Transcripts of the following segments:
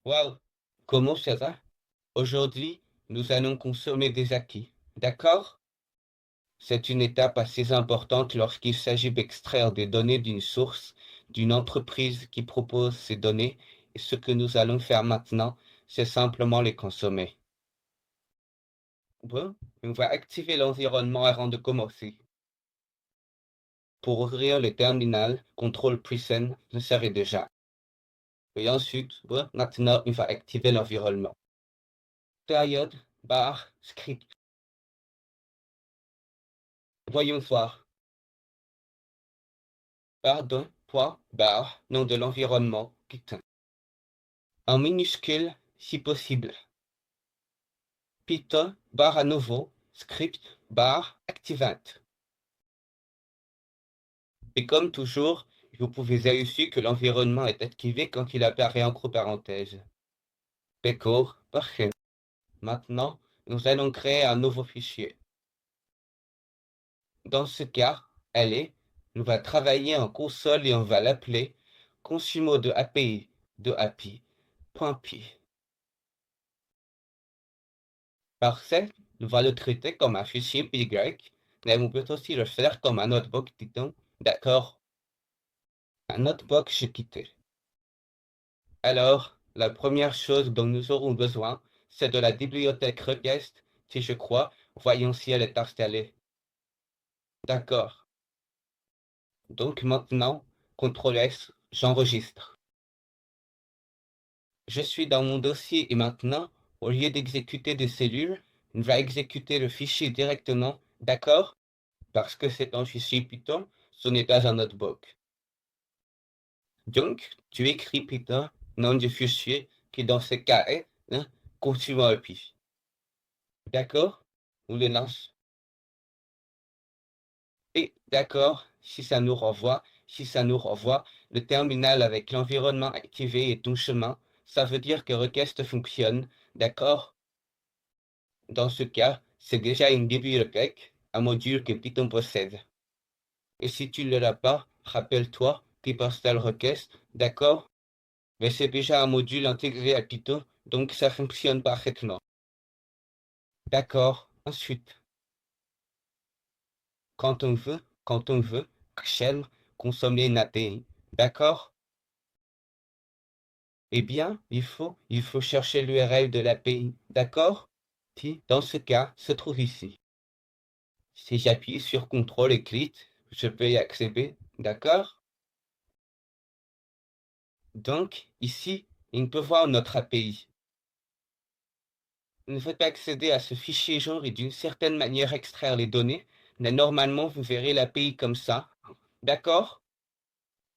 Waouh, comment ça va? Aujourd'hui, nous allons consommer des acquis. D'accord? C'est une étape assez importante lorsqu'il s'agit d'extraire des données d'une source, d'une entreprise qui propose ces données, et ce que nous allons faire maintenant, c'est simplement les consommer. Bon, on va activer l'environnement avant de commencer. Pour ouvrir le terminal, contrôle Present le savait déjà. Et ensuite, bon, maintenant, on va activer l'environnement. Période, barre, script. Voyons voir. Pardon, point, barre, nom de l'environnement, Python. En minuscule, si possible. Python, barre à nouveau, script, barre, activate. Et comme toujours, vous pouvez vérifier que l'environnement est activé quand il apparaît entre parenthèses. D'accord, parfait. Maintenant, nous allons créer un nouveau fichier. Dans ce cas, allez, nous va travailler en console et on va l'appeler consumo de API de API.py. Parfait, nous va le traiter comme un fichier PY, mais on peut aussi le faire comme un notebook Python. D'accord, un notebook quitté. Alors, la première chose dont nous aurons besoin, c'est de la bibliothèque request, si je crois. Voyons si elle est installée. D'accord. Donc maintenant, CTRL S, j'enregistre. Je suis dans mon dossier et maintenant, au lieu d'exécuter des cellules, on va exécuter le fichier directement, d'accord? Parce que c'est un fichier Python, ce n'est pas un notebook. Donc, tu écris Python, nom du fichier, qui dans ce cas est consumer API. D'accord? On le lance. Et d'accord, si ça nous renvoie, le terminal avec l'environnement activé est ton chemin, ça veut dire que request fonctionne, d'accord? Dans ce cas, c'est déjà une bibliothèque, un module que Python possède. Et si tu ne l'as pas, rappelle-toi, pip install request, d'accord? Mais c'est déjà un module intégré à Python, donc ça fonctionne parfaitement. D'accord. Ensuite, quand on veut, shell, consommer une API. D'accord? Eh bien, il faut chercher l'URL de l'API. D'accord? Qui, dans ce cas, se trouve ici. Si j'appuie sur CTRL et clic, je peux y accéder. D'accord? Donc, ici, on peut voir notre API. Vous ne faites pas accéder à ce fichier genre et d'une certaine manière extraire les données, mais normalement, vous verrez l'API comme ça. D'accord?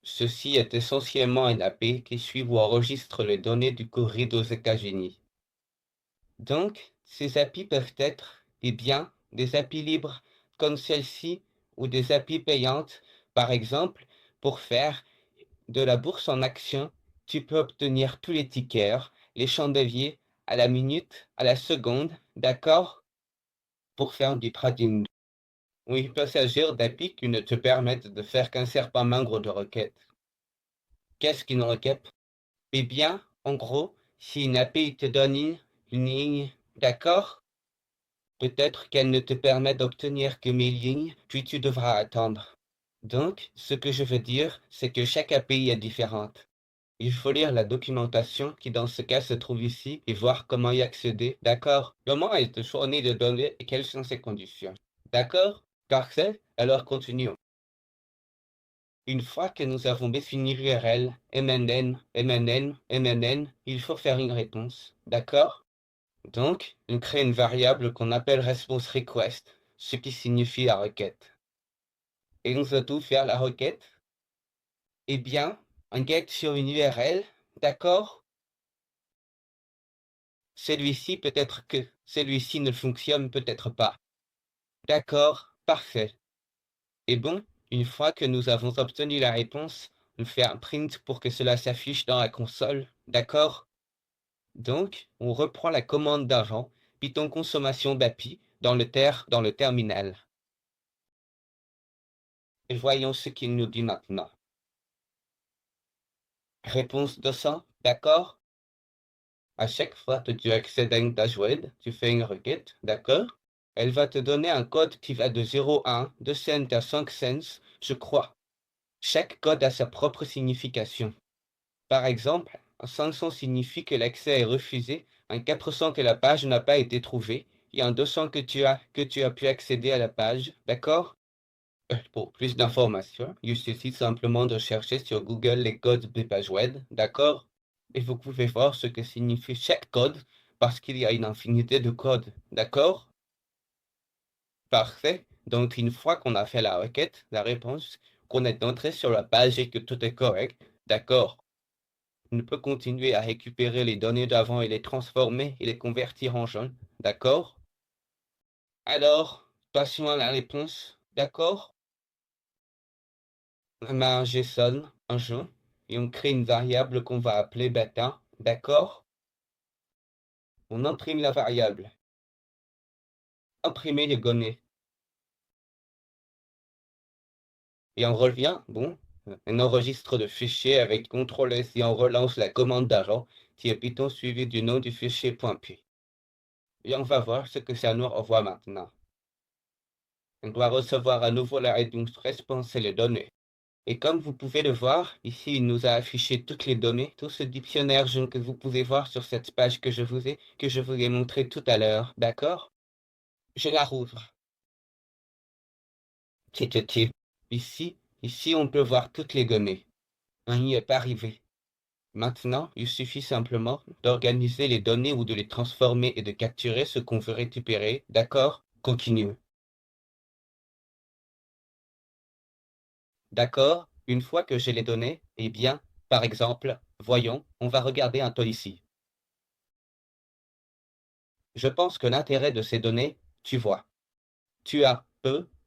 Ceci est essentiellement une API qui suit ou enregistre les données du corridor aux États-Unis. Donc, ces API peuvent être, eh bien, des API libres comme celle-ci ou des API payantes. Par exemple, pour faire de la bourse en action, tu peux obtenir tous les tickers, les champs d'évier, à la minute, à la seconde, d'accord? Pour faire du trading. Ou il peut s'agir d'API qui ne te permettent de faire qu'un certain nombre de requêtes. Qu'est-ce qu'une requête? Eh bien, en gros, si une API te donne une ligne, d'accord? Peut-être qu'elle ne te permet d'obtenir que 1000 lignes, puis tu devras attendre. Donc, ce que je veux dire, c'est que chaque API est différente. Il faut lire la documentation qui dans ce cas se trouve ici et voir comment y accéder. D'accord? Comment est fourni de données et quelles sont ses conditions? D'accord? Parfait? Alors continuons. Une fois que nous avons défini l'URL, MNN, MNN, MNN, il faut faire une réponse. D'accord? Donc, on crée une variable qu'on appelle response request, ce qui signifie la requête. Et nous allons faire la requête. Eh bien, on get sur une URL, d'accord? Celui-ci peut-être que celui-ci ne fonctionne peut-être pas. D'accord, parfait. Et bon, une fois que nous avons obtenu la réponse, on fait un print pour que cela s'affiche dans la console, d'accord? Donc, on reprend la commande d'avant, Python consommation d'API, dans le terminal. Et voyons ce qu'il nous dit maintenant. Réponse 200, d'accord? À chaque fois que tu accèdes à une page web, tu fais une requête, d'accord? Elle va te donner un code qui va de 0 à 1, de cents à 5 cents, je crois. Chaque code a sa propre signification. Par exemple, un 500 signifie que l'accès est refusé, un 400 que la page n'a pas été trouvée, et un 200 que tu as pu accéder à la page, d'accord? Pour plus d'informations, il suffit simplement de chercher sur Google les codes des pages web, d'accord? Et vous pouvez voir ce que signifie chaque code, parce qu'il y a une infinité de codes, d'accord? Parfait. Donc, une fois qu'on a fait la requête, la réponse, qu'on est entré sur la page et que tout est correct, d'accord? On peut continuer à récupérer les données d'avant et les transformer et les convertir en jaune, d'accord? Alors, passons à la réponse, d'accord? On a un JSON, un jeu, et on crée une variable qu'on va appeler bêta, d'accord? On imprime la variable. Imprimer les données. Et on revient, bon, on enregistre le fichier avec CTRL-S et on relance la commande d'avant, qui est Python suivi du nom du fichier .py. Et on va voir ce que ça nous envoie maintenant. On doit recevoir à nouveau la réponse et les données. Et comme vous pouvez le voir, ici, il nous a affiché toutes les données, tout ce dictionnaire jaune que vous pouvez voir sur cette page que je vous ai montré tout à l'heure, d'accord? Je la rouvre. Tchit. Ici, on peut voir toutes les données. On n'y est pas arrivé. Maintenant, il suffit simplement d'organiser les données ou de les transformer et de capturer ce qu'on veut récupérer, d'accord? Continue. D'accord? Une fois que j'ai les données, eh bien, par exemple, voyons, on va regarder un peu ici. Je pense que l'intérêt de ces données, tu vois, tu as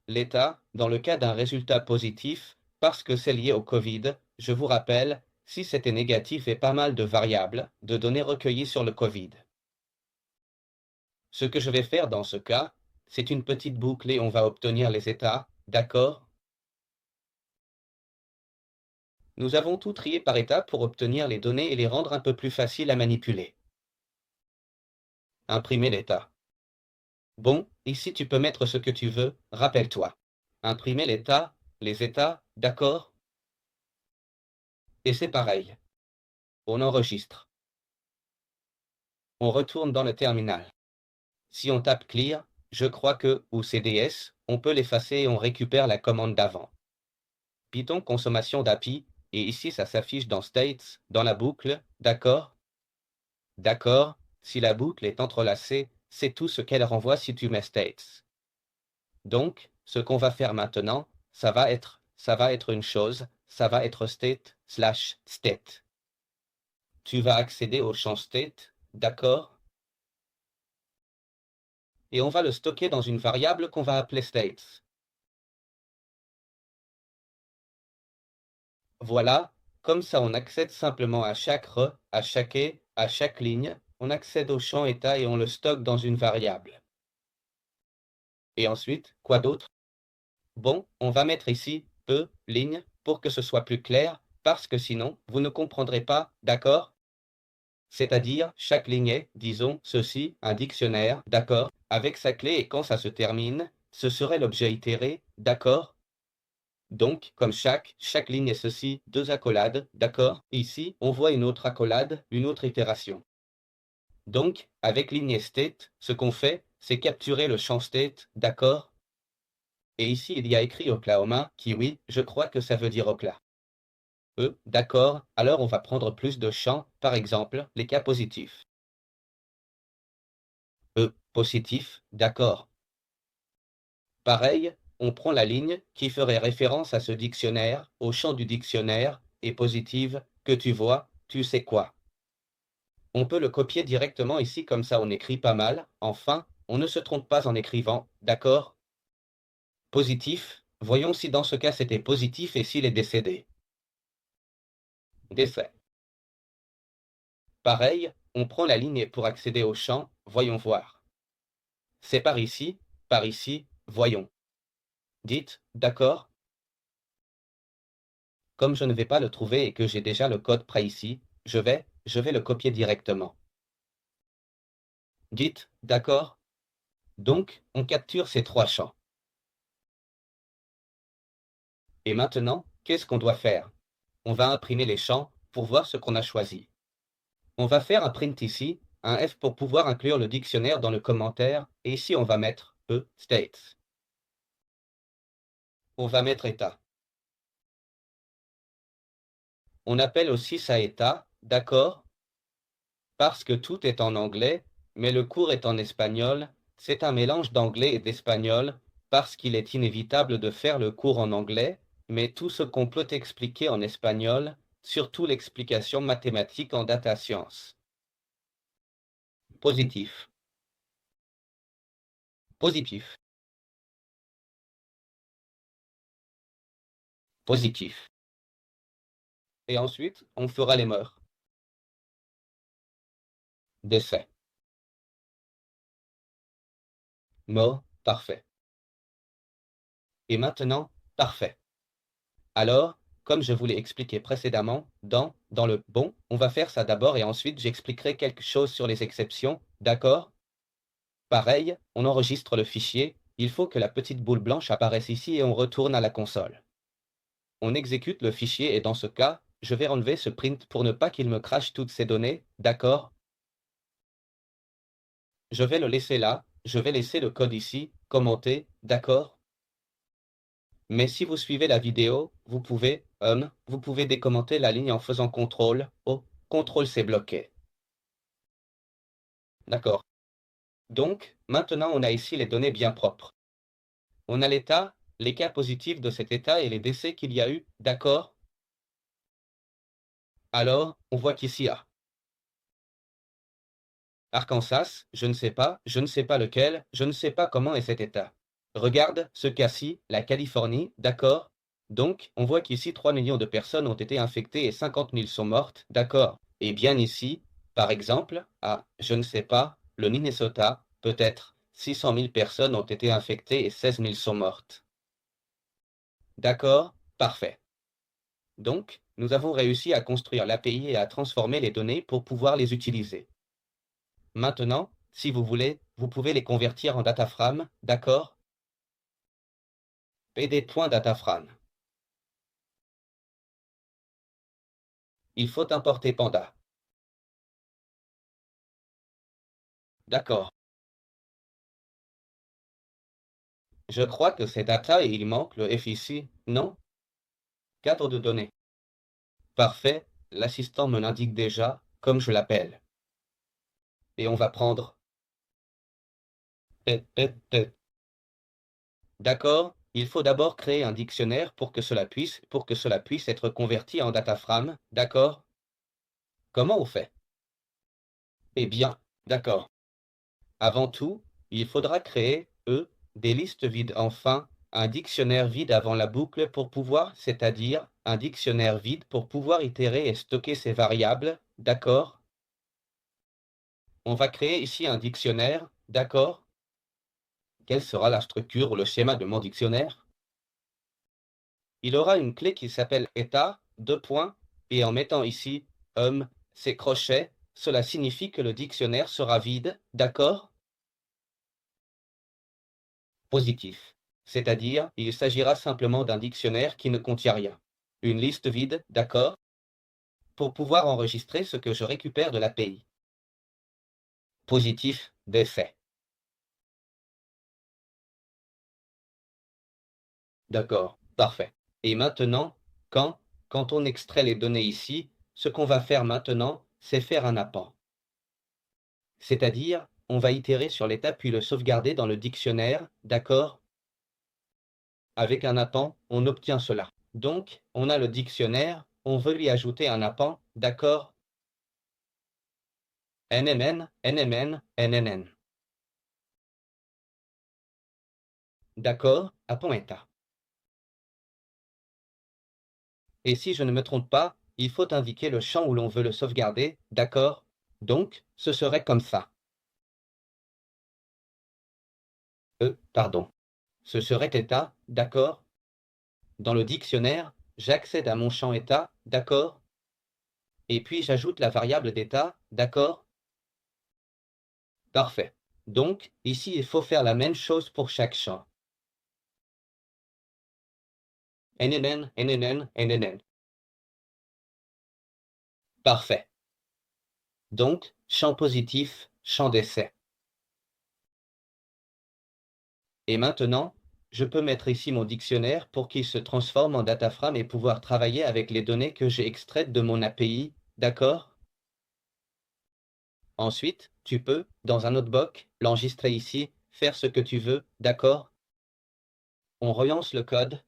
l'état dans le cas d'un résultat positif parce que c'est lié au Covid. Je vous rappelle, si c'était négatif et pas mal de variables, de données recueillies sur le Covid. Ce que je vais faire dans ce cas, c'est une petite boucle et on va obtenir les états, d'accord? Nous avons tout trié par étapes pour obtenir les données et les rendre un peu plus faciles à manipuler. Imprimer l'état. Bon, ici tu peux mettre ce que tu veux, rappelle-toi. Imprimer l'état, les états, d'accord? Et c'est pareil. On enregistre. On retourne dans le terminal. Si on tape clear, je crois que, ou CDS, on peut l'effacer et on récupère la commande d'avant. Python consommation d'API, et ici ça s'affiche dans states, dans la boucle, d'accord? D'accord, si la boucle est entrelacée, c'est tout ce qu'elle renvoie si tu mets states. Donc, ce qu'on va faire maintenant, ça va être une chose, ça va être state/state. Tu vas accéder au champ state, d'accord? Et on va le stocker dans une variable qu'on va appeler states. Voilà, comme ça on accède simplement à chaque à chaque à chaque ligne, on accède au champ état et on le stocke dans une variable. Et ensuite, quoi d'autre? Bon, on va mettre ici ligne pour que ce soit plus clair, parce que sinon, vous ne comprendrez pas, d'accord? C'est-à-dire, chaque ligne est, disons, ceci, un dictionnaire, d'accord, avec sa clé et quand ça se termine, ce serait l'objet itéré, d'accord? Donc, comme chaque ligne est ceci, deux accolades, d'accord? Ici, on voit une autre accolade, une autre itération. Donc, avec ligne state, ce qu'on fait, c'est capturer le champ state, d'accord? Et ici, il y a écrit Oklahoma, qui oui, je crois que ça veut dire Okla. D'accord, alors on va prendre plus de champs, par exemple, les cas positifs. Positif, d'accord. Pareil, on prend la ligne qui ferait référence à ce dictionnaire, au champ du dictionnaire, et positive, que tu vois, tu sais quoi. On peut le copier directement ici comme ça on écrit pas mal. Enfin, on ne se trompe pas en écrivant, d'accord? Positif, voyons si dans ce cas c'était positif et s'il est décédé. Décès. Pareil, on prend la ligne pour accéder au champ, voyons voir. C'est par ici, voyons. Dites, d'accord? Comme je ne vais pas le trouver et que j'ai déjà le code prêt ici, je vais le copier directement. Git, d'accord? Donc, on capture ces trois champs. Et maintenant, qu'est-ce qu'on doit faire? On va imprimer les champs pour voir ce qu'on a choisi. On va faire un print ici, un F pour pouvoir inclure le dictionnaire dans le commentaire, et ici on va mettre States. On va mettre état. On appelle aussi ça état, d'accord? Parce que tout est en anglais, mais le cours est en espagnol, c'est un mélange d'anglais et d'espagnol, parce qu'il est inévitable de faire le cours en anglais, mais tout ce qu'on peut expliquer en espagnol, surtout l'explication mathématique en data science. Positif. Positif. Positif. Et ensuite, on fera les mœurs. Décès. Mort, parfait. Et maintenant, parfait. Alors, comme je vous l'ai expliqué précédemment, dans le bon, on va faire ça d'abord et ensuite j'expliquerai quelque chose sur les exceptions, d'accord? Pareil, on enregistre le fichier, il faut que la petite boule blanche apparaisse ici et on retourne à la console. On exécute le fichier et dans ce cas, je vais enlever ce print pour ne pas qu'il me crache toutes ces données, d'accord? Je vais le laisser là, je vais laisser le code ici, commenter, d'accord? Mais si vous suivez la vidéo, vous pouvez décommenter la ligne en faisant CTRL O. CTRL C bloqué. D'accord. Donc, maintenant on a ici les données bien propres. On a l'état, les cas positifs de cet état et les décès qu'il y a eu, d'accord? Alors, on voit qu'ici Arkansas, je ne sais pas lequel, je ne sais pas comment est cet état. Regarde, ce cas-ci, la Californie, d'accord? Donc, on voit qu'ici 3 millions de personnes ont été infectées et 50 000 sont mortes, d'accord? Et bien ici, par exemple, je ne sais pas, le Minnesota, peut-être, 600 000 personnes ont été infectées et 16 000 sont mortes. D'accord? Parfait. Donc, nous avons réussi à construire l'API et à transformer les données pour pouvoir les utiliser. Maintenant, si vous voulez, vous pouvez les convertir en dataframe, d'accord? PD.dataframe. Il faut importer Panda. D'accord. Je crois que c'est data et il manque le F ici, non? Cadre de données. Parfait, l'assistant me l'indique déjà, comme je l'appelle. Et on va prendre. D'accord, il faut d'abord créer un dictionnaire pour que cela puisse être converti en dataframe, d'accord? Comment on fait? Eh bien, d'accord. Avant tout, il faudra créer, des listes vides. Enfin, un dictionnaire vide avant la boucle pour pouvoir, c'est-à-dire un dictionnaire vide pour pouvoir itérer et stocker ces variables, d'accord? On va créer ici un dictionnaire, d'accord? Quelle sera la structure ou le schéma de mon dictionnaire? Il aura une clé qui s'appelle état, deux points, et en mettant ici, ces crochets, cela signifie que le dictionnaire sera vide, d'accord? Positif. C'est-à-dire, il s'agira simplement d'un dictionnaire qui ne contient rien. Une liste vide, d'accord? Pour pouvoir enregistrer ce que je récupère de l'API. Positif, décès. D'accord, parfait. Et maintenant, quand on extrait les données ici, ce qu'on va faire maintenant, c'est faire un append. C'est-à-dire, on va itérer sur l'état puis le sauvegarder dans le dictionnaire, d'accord? Avec un append, on obtient cela. Donc, on a le dictionnaire, on veut lui ajouter un append, d'accord? NMN, NMN, NNN. D'accord, append état. Et si je ne me trompe pas, il faut indiquer le champ où l'on veut le sauvegarder, d'accord? Donc, ce serait comme ça. Pardon. Ce serait état, d'accord? Dans le dictionnaire, j'accède à mon champ état, d'accord? Et puis j'ajoute la variable d'état, d'accord? Parfait. Donc, ici, il faut faire la même chose pour chaque champ. NNN, NNN, NNN. Parfait. Donc, champ positif, champ d'essai. Et maintenant, je peux mettre ici mon dictionnaire pour qu'il se transforme en dataframe et pouvoir travailler avec les données que j'ai extraites de mon API, d'accord? Ensuite, tu peux, dans un notebook, l'enregistrer ici, faire ce que tu veux, d'accord? On relance le code,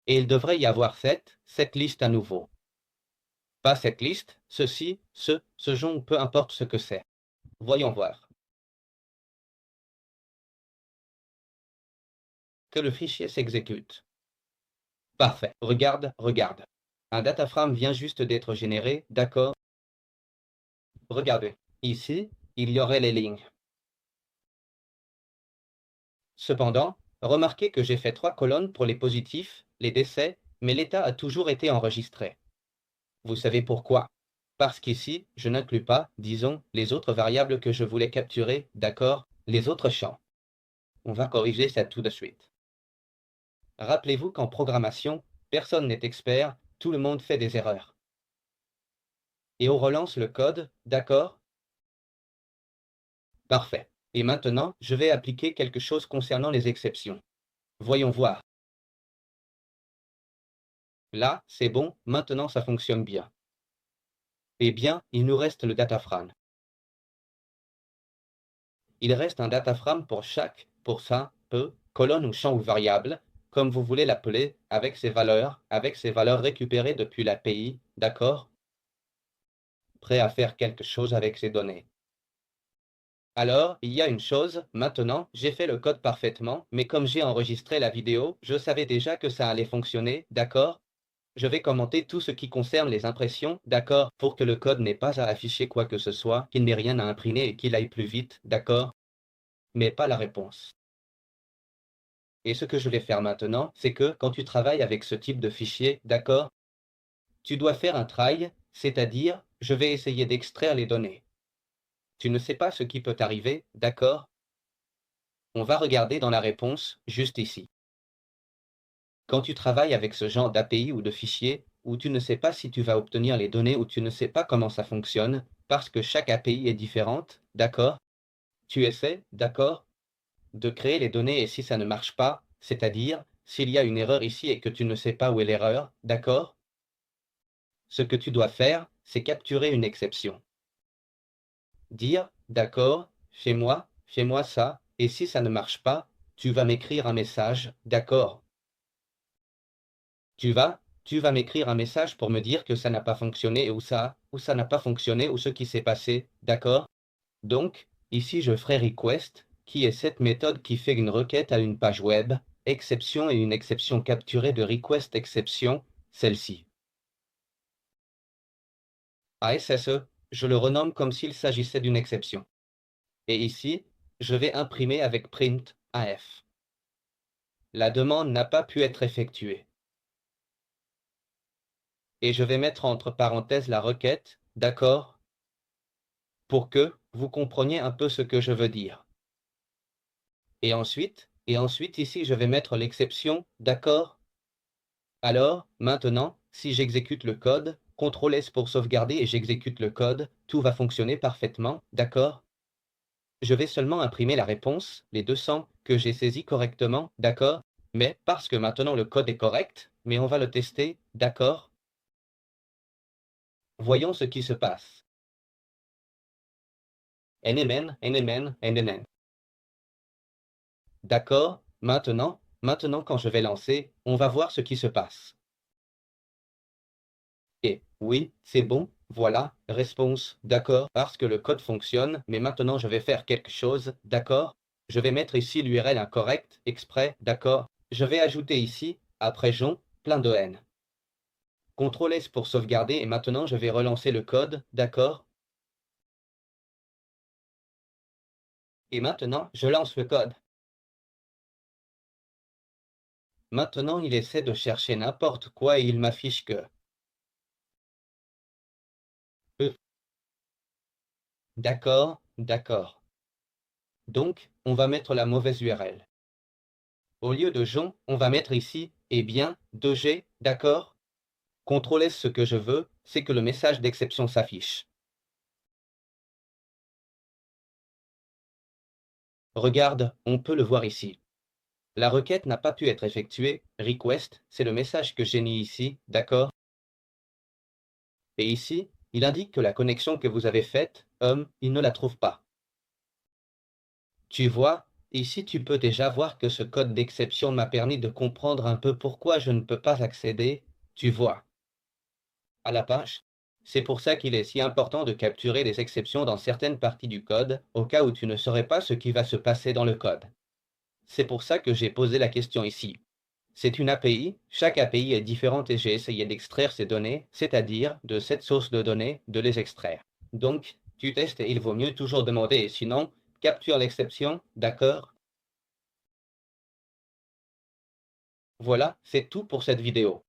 et il devrait y avoir cette liste à nouveau. Pas cette liste, ceci, ce genre, peu importe ce que c'est. Voyons voir. Que le fichier s'exécute. Parfait. Regarde, regarde. Un dataframe vient juste d'être généré, d'accord? Regardez. Ici, il y aurait les lignes. Cependant, remarquez que j'ai fait 3 colonnes pour les positifs, les décès, mais l'état a toujours été enregistré. Vous savez pourquoi? Parce qu'ici, je n'inclus pas, disons, les autres variables que je voulais capturer, d'accord? Les autres champs. On va corriger ça tout de suite. Rappelez-vous qu'en programmation, personne n'est expert, tout le monde fait des erreurs. Et on relance le code, d'accord? Parfait. Et maintenant, je vais appliquer quelque chose concernant les exceptions. Voyons voir. Là, c'est bon, maintenant ça fonctionne bien. Eh bien, il nous reste le dataframe. Il reste un dataframe pour chaque, pour ça, peu, colonne ou champ ou variable, comme vous voulez l'appeler, avec ses valeurs récupérées depuis l'API, d'accord? Prêt à faire quelque chose avec ces données. Alors, il y a une chose, maintenant, j'ai fait le code parfaitement, mais comme j'ai enregistré la vidéo, je savais déjà que ça allait fonctionner, d'accord? Je vais commenter tout ce qui concerne les impressions, d'accord, pour que le code n'ait pas à afficher quoi que ce soit, qu'il n'ait rien à imprimer et qu'il aille plus vite, d'accord? Mais pas la réponse. Et ce que je vais faire maintenant, c'est que quand tu travailles avec ce type de fichier, d'accord, tu dois faire un try, c'est-à-dire, je vais essayer d'extraire les données. Tu ne sais pas ce qui peut arriver, d'accord? On va regarder dans la réponse, juste ici. Quand tu travailles avec ce genre d'API ou de fichier, où tu ne sais pas si tu vas obtenir les données ou tu ne sais pas comment ça fonctionne, parce que chaque API est différente, d'accord? Tu essaies, d'accord, de créer les données et si ça ne marche pas, c'est-à-dire, s'il y a une erreur ici et que tu ne sais pas où est l'erreur, d'accord? Ce que tu dois faire, c'est capturer une exception. Dire, d'accord, fais-moi ça, et si ça ne marche pas, tu vas m'écrire un message, d'accord? Tu vas m'écrire un message pour me dire que ça n'a pas fonctionné ou ça n'a pas fonctionné ou ce qui s'est passé, d'accord? Donc, ici je ferai request, qui est cette méthode qui fait une requête à une page web, exception et une exception capturée de request exception, celle-ci. ASSE, je le renomme comme s'il s'agissait d'une exception. Et ici, je vais imprimer avec print AF. La demande n'a pas pu être effectuée. Et je vais mettre entre parenthèses la requête, d'accord, pour que vous compreniez un peu ce que je veux dire. Et ensuite ici je vais mettre l'exception, d'accord? Alors, maintenant, si j'exécute le code, CTRL S pour sauvegarder et j'exécute le code, tout va fonctionner parfaitement, d'accord? Je vais seulement imprimer la réponse, les 200, que j'ai saisi correctement, d'accord? Mais, parce que maintenant le code est correct, mais on va le tester, d'accord? Voyons ce qui se passe. NMN, NMN, NNN. D'accord, maintenant quand je vais lancer, on va voir ce qui se passe. Et oui, c'est bon, voilà, réponse, d'accord, parce que le code fonctionne, mais maintenant je vais faire quelque chose, d'accord? Je vais mettre ici l'URL incorrecte, exprès, d'accord? Je vais ajouter ici, après Jon, plein de N. CTRL S pour sauvegarder et maintenant je vais relancer le code, d'accord? Et maintenant, je lance le code. Maintenant, il essaie de chercher n'importe quoi et il m'affiche que D'accord, d'accord. Donc, on va mettre la mauvaise URL. Au lieu de Jean, on va mettre ici, eh bien, 2G, d'accord? CTRL S, ce que je veux, c'est que le message d'exception s'affiche. Regarde, on peut le voir ici. La requête n'a pas pu être effectuée, request, c'est le message que j'ai mis ici, d'accord? Et ici, il indique que la connexion que vous avez faite, il ne la trouve pas. Tu vois, ici tu peux déjà voir que ce code d'exception m'a permis de comprendre un peu pourquoi je ne peux pas accéder, tu vois, à la page. C'est pour ça qu'il est si important de capturer les exceptions dans certaines parties du code, au cas où tu ne saurais pas ce qui va se passer dans le code. C'est pour ça que j'ai posé la question ici. C'est une API, chaque API est différente et j'ai essayé d'extraire ces données, c'est-à-dire de cette source de données, de les extraire. Donc, tu testes et il vaut mieux toujours demander et sinon, capture l'exception, d'accord? Voilà, c'est tout pour cette vidéo.